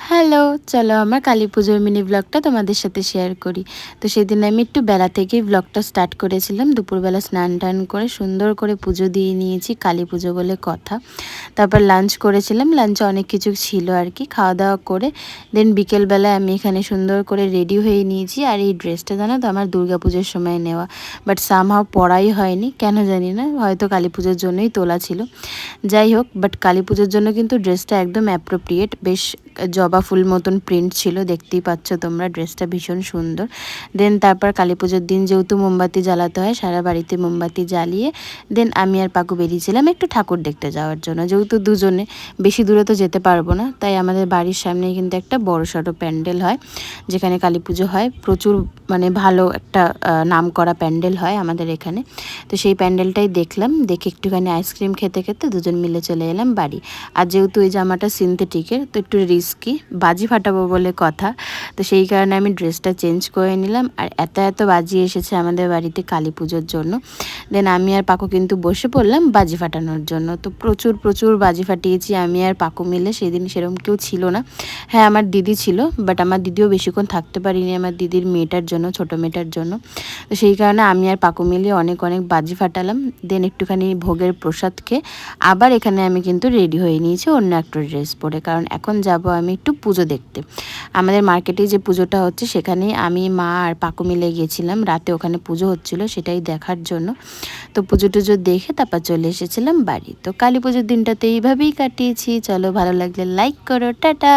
Hello, চলো আমার কালী পুজোর মিনি ব্লগটা তোমাদের সাথে শেয়ার করি। তো সেদিন আমি একটু বেলা থেকেই ব্লগটা স্টার্ট করেছিলাম। দুপুরবেলা স্নান টান করে সুন্দর করে পুজো দিয়ে নিয়েছি, কালী পুজো বলে কথা। তারপর লাঞ্চ করেছিলাম, লাঞ্চে অনেক কিছু ছিল আর কি, খাওয়া দাওয়া করে দেন বিকেলবেলায় আমি এখানে সুন্দর করে রেডি হয়ে নিয়েছি। আর এই ড্রেসটা জানো তো আমার দুর্গা পুজোর সময় নেওয়া, বাট সামহাও পরাই হয়নি, কেন জানি না, হয়তো কালী পুজোর জন্যই তোলা ছিল। যাই হোক, বাট কালী পুজোর জন্য কিন্তু ড্রেসটা একদম অ্যাপ্রোপ্রিয়েট, বেশ জবা ফুল মতন প্রিন্ট ছিল, দেখতেই পাচ্ছ তোমরা, ড্রেসটা ভীষণ সুন্দর। দেন তারপর কালী পুজোর দিন যেহেতু মোমবাতি জ্বালাতে হয়, সারা বাড়িতে মোমবাতি জ্বালিয়ে দেন আমি আর পাকু বেরিয়েছিলাম একটু ঠাকুর দেখতে যাওয়ার জন্য। যেহেতু দুজনে, বেশি দূরে তো যেতে পারবো না, তাই আমাদের বাড়ির সামনেই কিন্তু একটা বড়সড় প্যান্ডেল হয়, যেখানে কালী পুজো হয়। প্রচুর মানে ভালো একটা নাম করা প্যান্ডেল হয় আমাদের এখানে। তো সেই প্যান্ডেলটাই দেখলাম, দেখে একটুখানি আইসক্রিম খেতে খেতে দুজন মিলে চলে এলাম বাড়ি। আর যেহেতু এই জামাটা সিনথেটিকের, তো একটু রিস্কি, বাজি ফাটাবো বলে কথা, তো সেই কারণে আমি ড্রেসটা চেঞ্জ করে নিলাম। আর এত এত বাজি এসেছে আমাদের বাড়িতে কালী পুজোর জন্য। দেন আমি আর পাকু কিন্তু বসে পড়লাম বাজি ফাটানোর জন্য। তো প্রচুর প্রচুর বাজি ফাটিয়েছি আমি আর পাকু মিলে। সেদিন সেরকম কেউ ছিল না, হ্যাঁ আমার দিদি ছিল, বাট আমার দিদিও বেশিক্ষণ থাকতে পারিনি আমার দিদির মেয়েটার জন্য, ছোটো মেয়েটার জন্য। তো সেই কারণে আমি আর পাকু মিলে অনেক অনেক বাজি ফাটালাম। দেন একটুখানি ভোগের প্রসাদ খেয়ে আবার এখানে আমি কিন্তু রেডি হয়ে নিয়েছি অন্য একটা ড্রেস পরে, কারণ এখন যাব আমি একটু পুজো দেখতে। আমাদের মার্কেটে যে পুজোটা হচ্ছে সেখানেই আমি, মা আর পাকু মিলে গিয়েছিলাম, রাতে ওখানে পুজো হচ্ছিল সেটাই দেখার জন্য। তো পুজো টুজো দেখে তারপর চলে এসেছিলাম বাড়ি। তো কালী পুজোর দিনটাতে এইভাবেই কাটিয়েছি। চলো, ভালো লাগলে লাইক করো, টাটা।